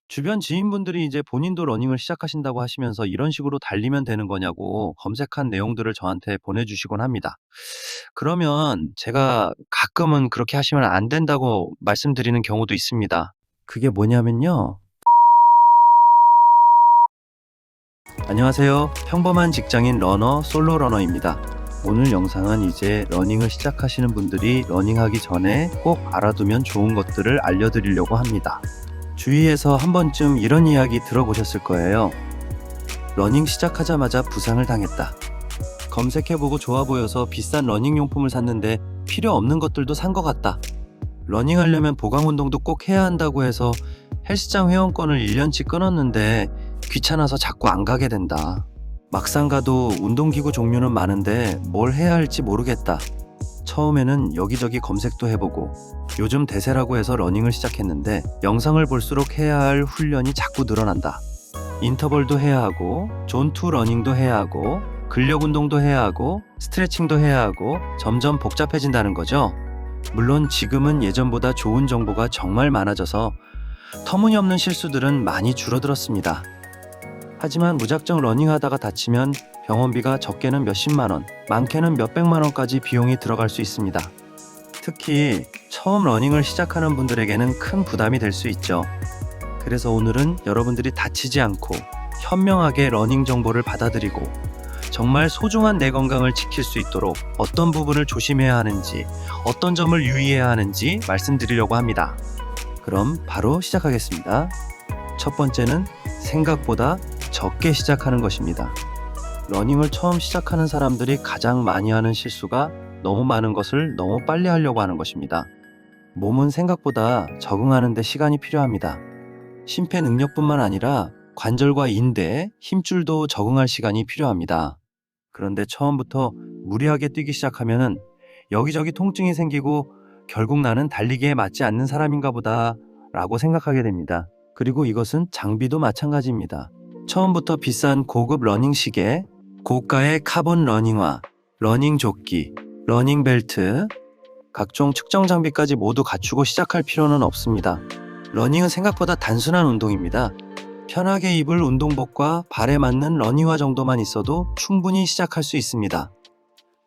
주변 지인분들이 이제 본인도 러닝을 시작하신다고 하시면서 이런 식으로 달리면 되는 거냐고 검색한 내용들을 저한테 보내주시곤 합니다. 그러면 제가 가끔은 그렇게 하시면 안 된다고 말씀드리는 경우도 있습니다. 그게 뭐냐면요. 안녕하세요. 평범한 직장인 러너, 솔로 러너입니다. 오늘 영상은 이제 러닝을 시작하시는 분들이 러닝하기 전에 꼭 알아두면 좋은 것들을 알려드리려고 합니다. 주위에서 한 번쯤 이런 이야기 들어보셨을 거예요. 러닝 시작하자마자 부상을 당했다. 검색해보고 좋아 보여서 비싼 러닝용품을 샀는데 필요 없는 것들도 산 것 같다. 러닝하려면 보강운동도 꼭 해야 한다고 해서 헬스장 회원권을 1년치 끊었는데 귀찮아서 자꾸 안 가게 된다. 막상 가도 운동기구 종류는 많은데 뭘 해야 할지 모르겠다. 처음에는 여기저기 검색도 해보고 요즘 대세라고 해서 러닝을 시작했는데 영상을 볼수록 해야 할 훈련이 자꾸 늘어난다. 인터벌도 해야 하고 존2 러닝도 해야 하고 근력 운동도 해야 하고 스트레칭도 해야 하고 점점 복잡해진다는 거죠. 물론 지금은 예전보다 좋은 정보가 정말 많아져서 터무니없는 실수들은 많이 줄어들었습니다. 하지만 무작정 러닝하다가 다치면 병원비가 적게는 몇십만 원, 많게는 몇백만 원까지 비용이 들어갈 수 있습니다. 특히 처음 러닝을 시작하는 분들에게는 큰 부담이 될 수 있죠. 그래서 오늘은 여러분들이 다치지 않고 현명하게 러닝 정보를 받아들이고 정말 소중한 내 건강을 지킬 수 있도록 어떤 부분을 조심해야 하는지, 어떤 점을 유의해야 하는지 말씀드리려고 합니다. 그럼 바로 시작하겠습니다. 첫 번째는 생각보다 적게 시작하는 것입니다. 러닝을 처음 시작하는 사람들이 가장 많이 하는 실수가 너무 많은 것을 너무 빨리 하려고 하는 것입니다. 몸은 생각보다 적응하는 데 시간이 필요합니다. 심폐 능력뿐만 아니라 관절과 인대, 힘줄도 적응할 시간이 필요합니다. 그런데 처음부터 무리하게 뛰기 시작하면 여기저기 통증이 생기고 결국 나는 달리기에 맞지 않는 사람인가 보다 라고 생각하게 됩니다. 그리고 이것은 장비도 마찬가지입니다. 처음부터 비싼 고급 러닝 시계, 고가의 카본 러닝화, 러닝 조끼, 러닝 벨트, 각종 측정 장비까지 모두 갖추고 시작할 필요는 없습니다. 러닝은 생각보다 단순한 운동입니다. 편하게 입을 운동복과 발에 맞는 러닝화 정도만 있어도 충분히 시작할 수 있습니다.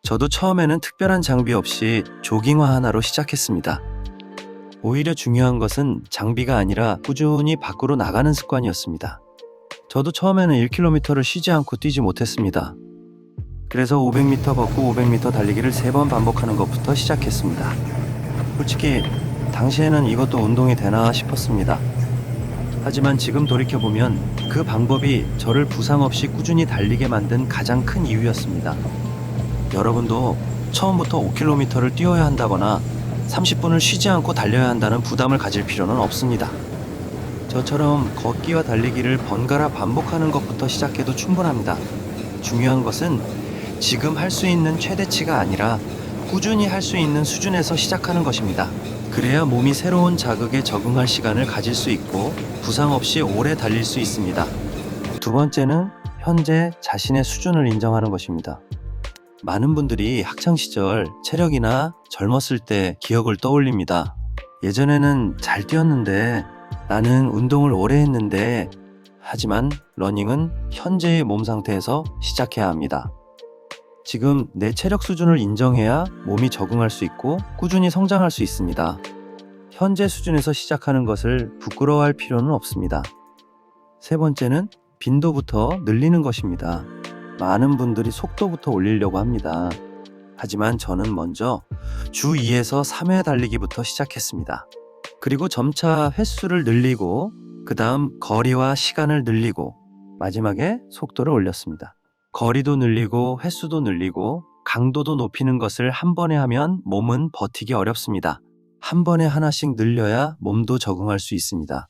저도 처음에는 특별한 장비 없이 조깅화 하나로 시작했습니다. 오히려 중요한 것은 장비가 아니라 꾸준히 밖으로 나가는 습관이었습니다. 저도 처음에는 1km를 쉬지 않고 뛰지 못했습니다. 그래서 500m 걷고 500m 달리기를 3번 반복하는 것부터 시작했습니다. 솔직히 당시에는 이것도 운동이 되나 싶었습니다. 하지만 지금 돌이켜보면 그 방법이 저를 부상 없이 꾸준히 달리게 만든 가장 큰 이유였습니다. 여러분도 처음부터 5km를 뛰어야 한다거나 30분을 쉬지 않고 달려야 한다는 부담을 가질 필요는 없습니다. 저처럼 걷기와 달리기를 번갈아 반복하는 것부터 시작해도 충분합니다. 중요한 것은 지금 할 수 있는 최대치가 아니라 꾸준히 할 수 있는 수준에서 시작하는 것입니다. 그래야 몸이 새로운 자극에 적응할 시간을 가질 수 있고 부상 없이 오래 달릴 수 있습니다. 두 번째는 현재 자신의 수준을 인정하는 것입니다. 많은 분들이 학창시절 체력이나 젊었을 때 기억을 떠올립니다. 예전에는 잘 뛰었는데, 나는 운동을 오래 했는데, 하지만 러닝은 현재의 몸 상태에서 시작해야 합니다. 지금 내 체력 수준을 인정해야 몸이 적응할 수 있고 꾸준히 성장할 수 있습니다. 현재 수준에서 시작하는 것을 부끄러워할 필요는 없습니다. 세 번째는 빈도부터 늘리는 것입니다. 많은 분들이 속도부터 올리려고 합니다. 하지만 저는 먼저 주 2에서 3회 달리기부터 시작했습니다. 그리고 점차 횟수를 늘리고 그 다음 거리와 시간을 늘리고 마지막에 속도를 올렸습니다. 거리도 늘리고 횟수도 늘리고 강도도 높이는 것을 한 번에 하면 몸은 버티기 어렵습니다. 한 번에 하나씩 늘려야 몸도 적응할 수 있습니다.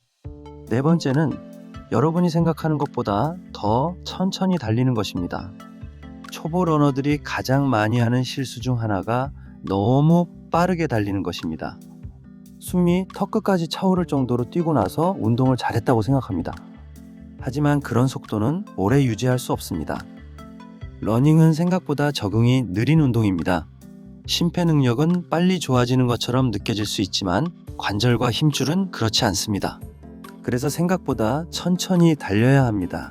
네 번째는 여러분이 생각하는 것보다 더 천천히 달리는 것입니다. 초보 러너들이 가장 많이 하는 실수 중 하나가 너무 빠르게 달리는 것입니다. 숨이 턱끝까지 차오를 정도로 뛰고 나서 운동을 잘했다고 생각합니다. 하지만 그런 속도는 오래 유지할 수 없습니다. 러닝은 생각보다 적응이 느린 운동입니다. 심폐 능력은 빨리 좋아지는 것처럼 느껴질 수 있지만 관절과 힘줄은 그렇지 않습니다. 그래서 생각보다 천천히 달려야 합니다.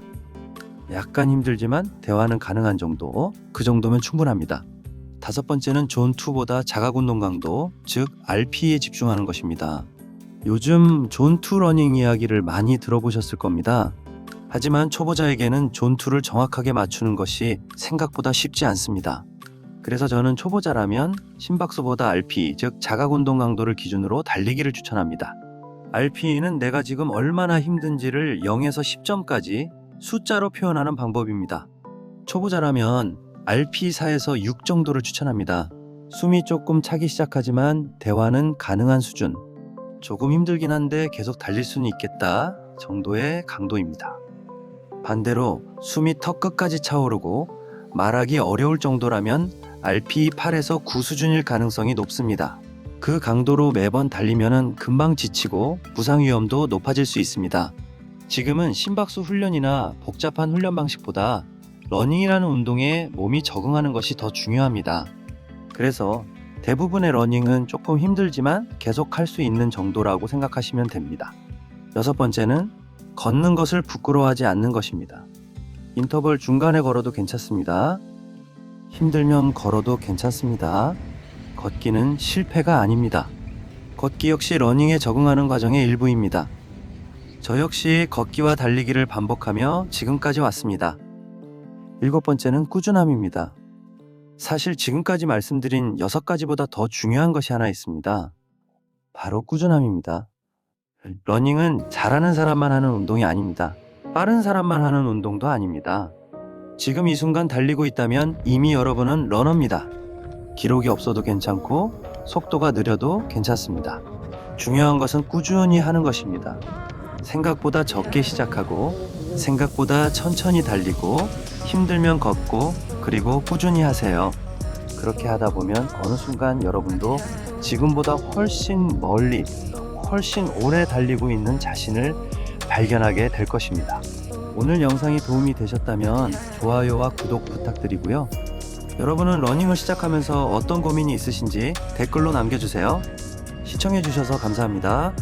약간 힘들지만 대화는 가능한 정도, 그 정도면 충분합니다. 5번째는 존2보다 자각 운동 강도, 즉 RPE에 집중하는 것입니다. 요즘 존2 러닝 이야기를 많이 들어보셨을 겁니다. 하지만 초보자에게는 존2를 정확하게 맞추는 것이 생각보다 쉽지 않습니다. 그래서 저는 초보자라면 심박수보다 RPE, 즉 자각 운동 강도를 기준으로 달리기를 추천합니다. RPE는 내가 지금 얼마나 힘든지를 0에서 10점까지 숫자로 표현하는 방법입니다. 초보자라면 RPE 4에서 6 정도를 추천합니다. 숨이 조금 차기 시작하지만 대화는 가능한 수준. 조금 힘들긴 한데 계속 달릴 수는 있겠다 정도의 강도입니다. 반대로 숨이 턱 끝까지 차오르고 말하기 어려울 정도라면 RPE 8에서 9 수준일 가능성이 높습니다. 그 강도로 매번 달리면 금방 지치고 부상 위험도 높아질 수 있습니다. 지금은 심박수 훈련이나 복잡한 훈련 방식보다 러닝이라는 운동에 몸이 적응하는 것이 더 중요합니다. 그래서 대부분의 러닝은 조금 힘들지만 계속 할 수 있는 정도라고 생각하시면 됩니다. 6번째는 걷는 것을 부끄러워하지 않는 것입니다. 인터벌 중간에 걸어도 괜찮습니다. 힘들면 걸어도 괜찮습니다. 걷기는 실패가 아닙니다. 걷기 역시 러닝에 적응하는 과정의 일부입니다. 저 역시 걷기와 달리기를 반복하며 지금까지 왔습니다. 7번째는 꾸준함입니다. 사실 지금까지 말씀드린 6가지보다 더 중요한 것이 하나 있습니다. 바로 꾸준함입니다. 러닝은 잘하는 사람만 하는 운동이 아닙니다. 빠른 사람만 하는 운동도 아닙니다. 지금 이 순간 달리고 있다면 이미 여러분은 러너입니다. 기록이 없어도 괜찮고 속도가 느려도 괜찮습니다. 중요한 것은 꾸준히 하는 것입니다. 생각보다 적게 시작하고 생각보다 천천히 달리고 힘들면 걷고 그리고 꾸준히 하세요. 그렇게 하다 보면 어느 순간 여러분도 지금보다 훨씬 멀리 훨씬 오래 달리고 있는 자신을 발견하게 될 것입니다. 오늘 영상이 도움이 되셨다면 좋아요와 구독 부탁드리고요. 여러분은 러닝을 시작하면서 어떤 고민이 있으신지 댓글로 남겨주세요. 시청해주셔서 감사합니다.